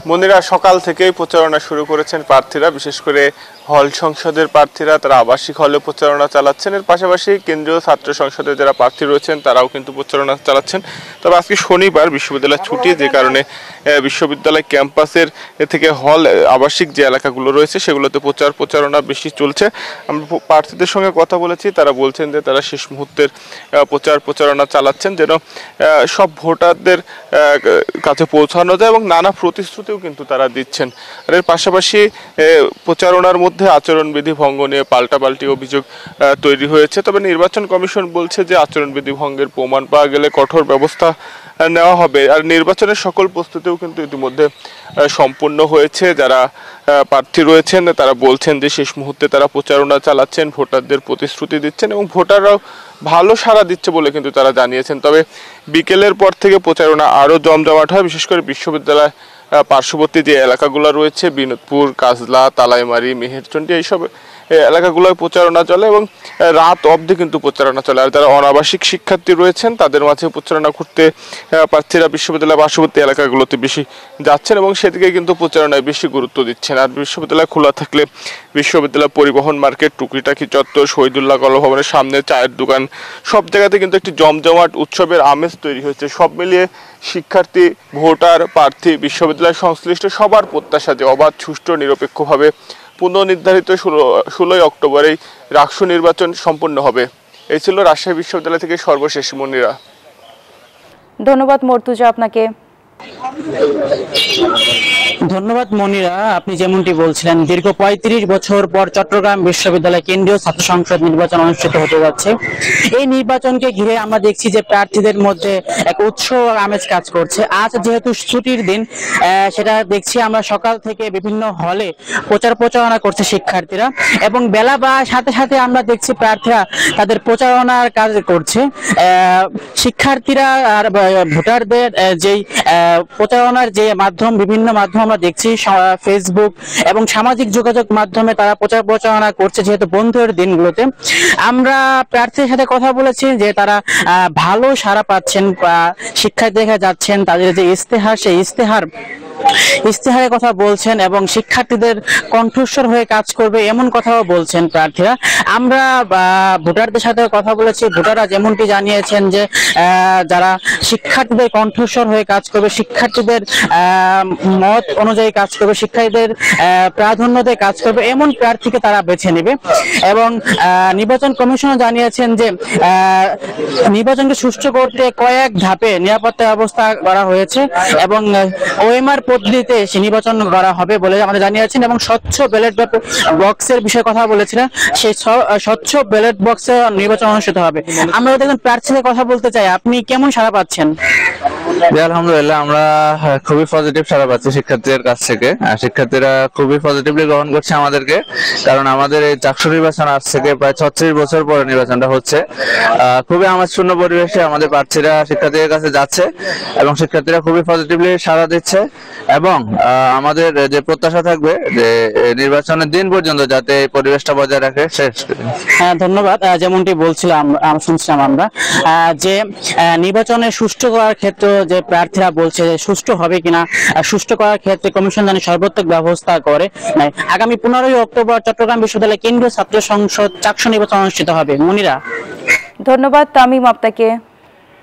মন্দিরা সকাল থেকেই প্রচারণা শুরু করেছেন প্রার্থীরা, বিশেষ করে হল সংসদের প্রার্থীরা তারা আবাসিক হলে প্রচারণা চালাচ্ছেন। এর পাশাপাশি কেন্দ্রীয় ছাত্র সংসদে যারা প্রার্থী রয়েছেন তারাও কিন্তু প্রচারণা চালাচ্ছেন। তবে আজকে শনিবার বিশ্ববিদ্যালয় ছুটি, যে কারণে বিশ্ববিদ্যালয় ক্যাম্পাসের থেকে হল আবাসিক যে এলাকাগুলো রয়েছে সেগুলোতে প্রচারণা বেশি চলছে। আমরা প্রার্থীদের সঙ্গে কথা বলেছি, তারা বলছেন যে তারা শেষ মুহূর্তের প্রচারণা চালাচ্ছেন যেন সব ভোটারদের কাছে পৌঁছানো যায়, এবং নানা প্রতিশ্রুতিও কিন্তু তারা দিচ্ছেন। আর এর পাশাপাশি প্রচারণার মধ্যে আচরণবিধি ভঙ্গ নিয়ে পাল্টাপাল্টি অভিযোগ তৈরি হয়েছে। তবে নির্বাচন কমিশন বলছে যে আচরণবিধি ভঙ্গের প্রমাণ পাওয়া গেলে কঠোর ব্যবস্থা নেওয়া হবে। আর নির্বাচনের সকল প্রস্তুতিও কিন্তু ইতিমধ্যে সম্পূর্ণ হয়েছে। যারা প্রার্থী রয়েছেন তারা বলছেন যে শেষ মুহূর্তে তারা প্রচারণা চালাচ্ছেন, ভোটারদের প্রতিশ্রুতি দিচ্ছেন এবং ভোটাররাও ভালো সাড়া দিচ্ছে বলে কিন্তু তারা জানিয়েছেন। তবে বিকেলের পর থেকে প্রচারণা আরও জমজমাট হয়, বিশেষ করে বিশ্ববিদ্যালয় পার্শ্ববর্তী যে এলাকাগুলো রয়েছে, বিনোদপুর, কাজলা, তালাইমারি, মেহেরচন্ডী, এইসব এলাকাগুলোয় প্রচারণা চলে এবং রাত অবধি কিন্তু প্রচারণা চলে। আর যারা অনাবাসিক শিক্ষার্থী রয়েছেন তাদের মাঝে প্রচারণা করতে প্রার্থীরা বিশ্ববিদ্যালয় পার্শ্ববর্তী এলাকাগুলোতে বেশি যাচ্ছেন এবং সেদিকে কিন্তু প্রচারণায় বেশি গুরুত্ব দিচ্ছেন। আর বিশ্ববিদ্যালয় খোলা থাকলে বিশ্ববিদ্যালয় পরিবহন মার্কেট, টুকিটাকি চত্বর, শহীদুল্লাহ কলাভবনের সামনে চায়ের দোকান, সব জায়গাতে কিন্তু একটি জমজমাট উৎসবের আমেজ তৈরি হয়েছে। সব মিলিয়ে শিক্ষার্থী, ভোটার, প্রার্থী, বিশ্ববিদ্যালয় সংশ্লিষ্ট সবার প্রত্যাশা যে অবাধ, সুষ্ঠু, নিরপেক্ষভাবে পুনর্নির্ধারিত 16 অক্টোবরেই রাকসু নির্বাচন সম্পন্ন হবে। এই ছিল রাজশাহী বিশ্ববিদ্যালয় থেকে সর্বশেষ। মনিরা, ধন্যবাদ মর্তুজা আপনাকে। ধন্যবাদ মনিরা, আপনি যেমনটি বলছিলেন দীর্ঘ 35 বছর পর চট্টগ্রাম বিশ্ববিদ্যালয় কেন্দ্রীয় ছাত্র সংসদ নির্বাচন অনুষ্ঠিত হতে যাচ্ছে। এই নির্বাচনকে ঘিরে আমরা দেখছি যে প্রার্থীদের মধ্যে এক উৎসব আমেজ কাজ করছে। আজ যেহেতু ছুটির দিন, সেটা দেখছি আমরা সকাল থেকে বিভিন্ন হলে প্রচারণা করছে শিক্ষার্থীরা, এবং বেলা বা সাথে সাথে আমরা দেখছি প্রার্থীরা তাদের প্রচারণার কাজ করছে। শিক্ষার্থীরা আর ভোটারদের যেই প্রচারণার যে মাধ্যম, বিভিন্ন মাধ্যম আমরা দেখছি ফেসবুক এবং সামাজিক যোগাযোগ মাধ্যমে তারা প্রচারণা করছে। যেহেতু বন্ধের দিনগুলোতে আমরা প্রার্থীদের সাথে কথা বলেছি যে তারা ভালো সাড়া পাচ্ছেন, শিক্ষার্থী দেখা যাচ্ছেন, তাদের যে ইস্তেহার, সেই ইস্তেহারের কথা বলছেন এবং শিক্ষার্থীদের কণ্ঠস্বর হয়ে কাজ করবে এমন কথাও বলছেন প্রার্থীরা। আমরা ভোটারদের সাথে কথা বলেছি, ভোটাররা যেমনটি জানিয়েছেন যে যারা শিক্ষার্থীদের কণ্ঠস্বর হয়ে কাজ করবে, শিক্ষার্থীদের মত অনুযায়ী কাজ করবে, শিক্ষার্থীদের প্রাধান্য দিয়ে কাজ করবে এমন প্রার্থীকে তারা বেছে নেবে। এবং নির্বাচন কমিশন জানিয়েছেন যে নির্বাচনকে সুষ্ঠু করতে কয়েক ধাপে নিরাপত্তা ব্যবস্থা করা হয়েছে এবং ওএমআর পদ্ধতিতে নির্বাচন করা হবে বলে আমাদের জানিয়েছেন। এবং স্বচ্ছ ব্যালট বক্সের বিষয়ে কথা বলেছিলেন, সেই স্বচ্ছ ব্যালট বক্সে নির্বাচন অনুষ্ঠিত হবে। আমরা দেখুন প্রার্থীদের কথা বলতে চাই, আপনি কেমন সাড়া পাচ্ছেন? আলহামদুলিল্লাহ, আমরা খুবই পজিটিভ সাড়া পাচ্ছি শিক্ষার্থীদের কাছ থেকে। শিক্ষার্থীরা খুবই পজিটিভলি গ্রহণ করছে আমাদেরকে, কারণ আমাদের এই চাকসু নির্বাচন আজ থেকে প্রায় 36 বছর পরে নির্বাচনটা হচ্ছে। খুবই আমেজপূর্ণ পরিবেশে আমাদের প্রার্থীরা শিক্ষার্থীদের কাছে যাচ্ছে এবং শিক্ষার্থীরা খুবই পজিটিভলি সাড়া দিচ্ছে। এবং আমাদের যে প্রত্যাশা থাকবে যে নির্বাচনের দিন পর্যন্ত যাতে এই পরিবেশটা বজায় রাখে। হ্যাঁ, ধন্যবাদ। যেমনটি বলছিলাম, শুনছিলাম আমরা যে নির্বাচনের সুষ্ঠু করার ক্ষেত্রে যে প্রার্থীরা বলছে যে সুষ্ঠু হবে কিনা, সুষ্ঠু করার ক্ষেত্রে কমিশন যেন সর্বোত্তম ব্যবস্থা করে। আগামী 15 অক্টোবর চট্টগ্রাম বিশ্ববিদ্যালয় কেন্দ্রীয় ছাত্র সংসদ চাকসু নির্বাচন অনুষ্ঠিত হবে। মনিরা, ধন্যবাদ তামিম আপনাকে।